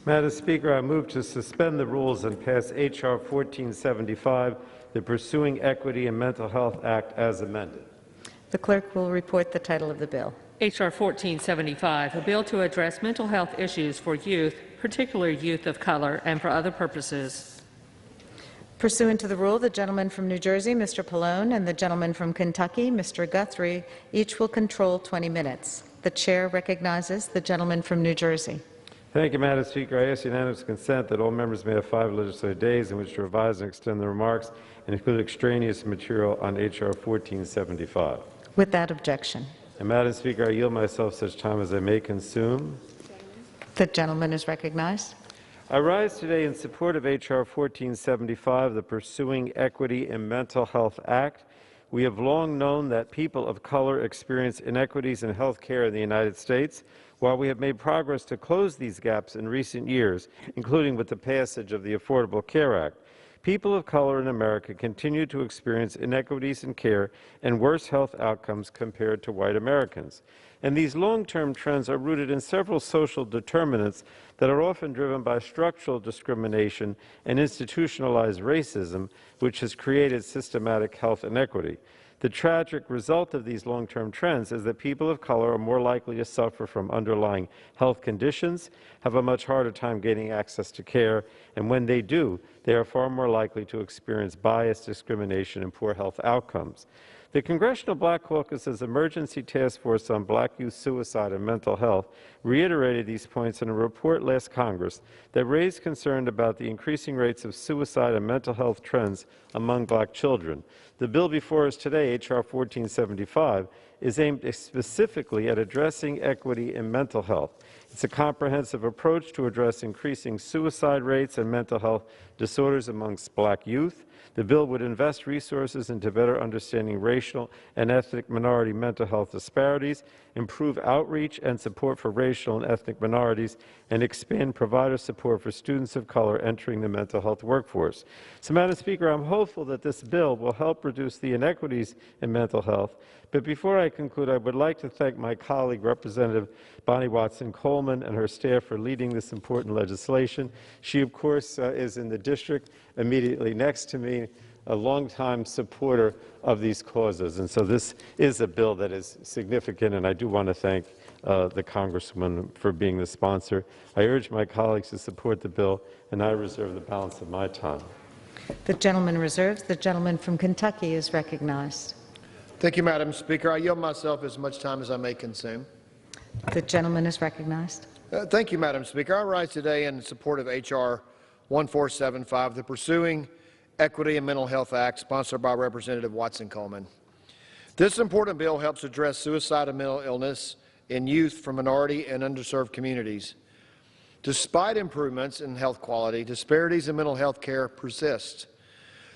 Madam Speaker, I move to suspend the rules and pass H.R. 1475, the Pursuing Equity in Mental Health Act, as amended. The clerk will report the title of the bill. H.R. 1475, a bill to address mental health issues for youth, particularly youth of color, and for other purposes. Pursuant to the rule, the gentleman from New Jersey, Mr. Pallone, and the gentleman from Kentucky, Mr. Guthrie, each will control 20 minutes. The chair recognizes the gentleman from New Jersey. Thank you, Madam Speaker. I ask unanimous consent that all members may have 5 legislative days in which to revise and extend their remarks and include extraneous material on H.R. 1475. Without objection. And, Madam Speaker, I yield myself such time as I may consume. The gentleman is recognized. I rise today in support of H.R. 1475, the Pursuing Equity in Mental Health Act. We have long known that people of color experience inequities in health care in the United States. While we have made progress to close these gaps in recent years, including with the passage of the Affordable Care Act, people of color in America continue to experience inequities in care and worse health outcomes compared to white Americans. And these long-term trends are rooted in several social determinants that are often driven by structural discrimination and institutionalized racism, which has created systematic health inequity. The tragic result of these long-term trends is that people of color are more likely to suffer from underlying health conditions, have a much harder time gaining access to care, and when they do, they are far more likely to experience bias, discrimination, and poor health outcomes. The Congressional Black Caucus's Emergency Task Force on Black Youth Suicide and Mental Health reiterated these points in a report last Congress that raised concern about the increasing rates of suicide and mental health trends among black children. The bill before us today, H.R. 1475, is aimed specifically at addressing equity in mental health. It's a comprehensive approach to address increasing suicide rates and mental health disorders amongst black youth. The bill would invest resources into better understanding racial and ethnic minority mental health disparities, improve outreach and support for racial and ethnic minorities, and expand provider support for students of color entering the mental health workforce. So, Madam Speaker, I'm hopeful that this bill will help reduce the inequities in mental health. But before I conclude, I would like to thank my colleague, Representative Bonnie Watson Coleman, and her staff for leading this important legislation. She, of course, is in the district immediately next to me, a longtime supporter of these causes. And so this is a bill that is significant, and I do want to thank the Congresswoman for being the sponsor. I urge my colleagues to support the bill, and I reserve the balance of my time. The gentleman reserves. The gentleman from Kentucky is recognized. Thank you, Madam Speaker. I yield myself as much time as I may consume. The gentleman is recognized. Thank you, Madam Speaker. I rise today in support of H.R. 1475, the Pursuing Equity in Mental Health Act, sponsored by Representative Watson Coleman. This important bill helps address suicide and mental illness in youth from minority and underserved communities. Despite improvements in health quality, disparities in mental health care persist.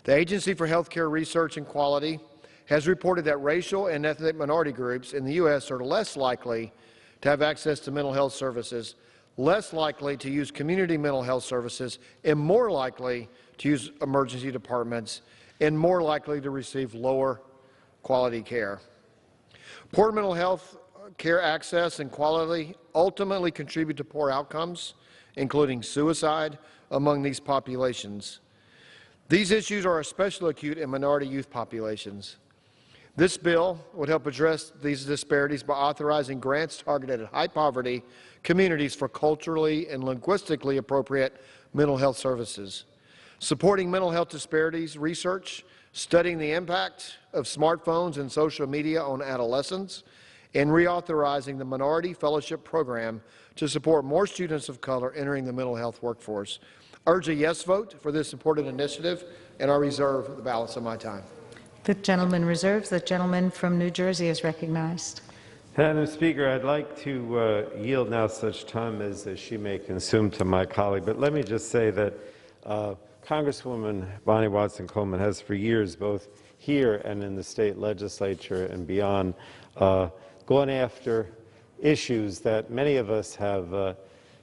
The Agency for Healthcare Research and Quality has reported that racial and ethnic minority groups in the U.S. are less likely to have access to mental health services, less likely to use community mental health services, and more likely to use emergency departments, and more likely to receive lower quality care. Poor mental health care access and quality ultimately contribute to poor outcomes, including suicide among these populations. These issues are especially acute in minority youth populations. This bill would help address these disparities by authorizing grants targeted at high-poverty communities for culturally and linguistically appropriate mental health services, supporting mental health disparities research, studying the impact of smartphones and social media on adolescents, and reauthorizing the Minority Fellowship Program to support more students of color entering the mental health workforce. I urge a yes vote for this important initiative, and I reserve the balance of my time. The gentleman reserves. The gentleman from New Jersey is recognized. Madam Speaker, I'd like to yield now such time as she may consume to my colleague. But let me just say that Congresswoman Bonnie Watson Coleman has for years, both here and in the state legislature and beyond, gone after issues that many of us have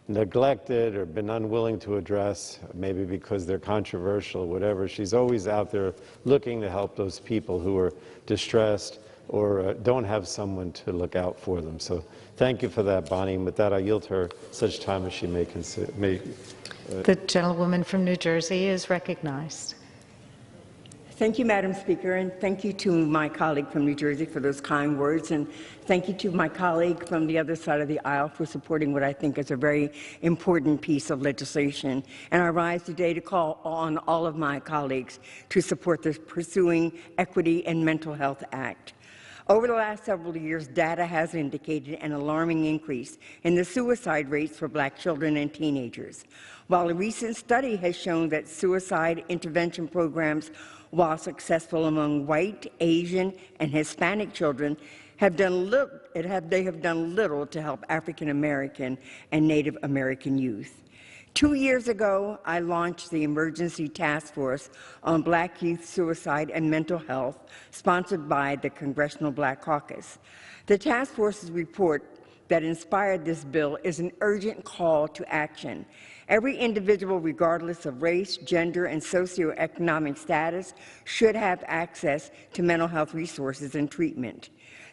neglected or been unwilling to address, maybe because they're controversial or whatever. She's always out there looking to help those people who are distressed, don't have someone to look out for them. So thank you for that, Bonnie. And with that, I yield to her such time as she may consider. The gentlewoman from New Jersey is recognized. Thank you, Madam Speaker, and thank you to my colleague from New Jersey for those kind words, and thank you to my colleague from the other side of the aisle for supporting what I think is a very important piece of legislation. And I rise today to call on all of my colleagues to support the Pursuing Equity and Mental Health Act. Over the last several years, data has indicated an alarming increase in the suicide rates for Black children and teenagers. While a recent study has shown that suicide intervention programs, while successful among white, Asian, and Hispanic children, have done little to help African American and Native American youth. 2 years ago, I launched the Emergency Task Force on Black Youth Suicide and Mental Health, sponsored by the Congressional Black Caucus. The task force's report that inspired this bill is an urgent call to action. Every individual, regardless of race, gender, and socioeconomic status, should have access to mental health resources and treatment.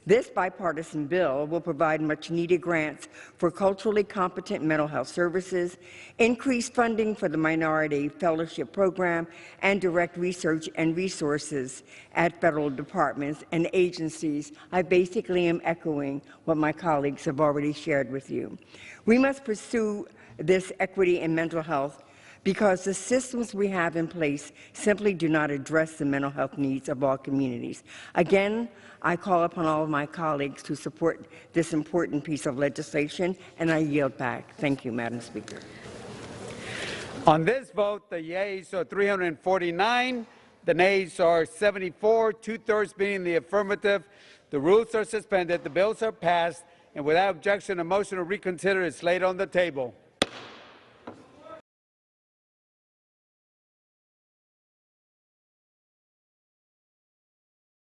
This bipartisan bill will provide much-needed grants for culturally competent mental health services, increase funding for the Minority Fellowship Program, and direct research and resources at federal departments and agencies. I basically am echoing what my colleagues have already shared with you. We must pursue this equity in mental health because the systems we have in place simply do not address the mental health needs of all communities. Again, I call upon all of my colleagues to support this important piece of legislation, and I yield back. Thank you, Madam Speaker. On this vote, the yeas are 349, the nays are 74, two-thirds being the affirmative. The rules are suspended, the bills are passed, and without objection, a motion to reconsider is laid on the table.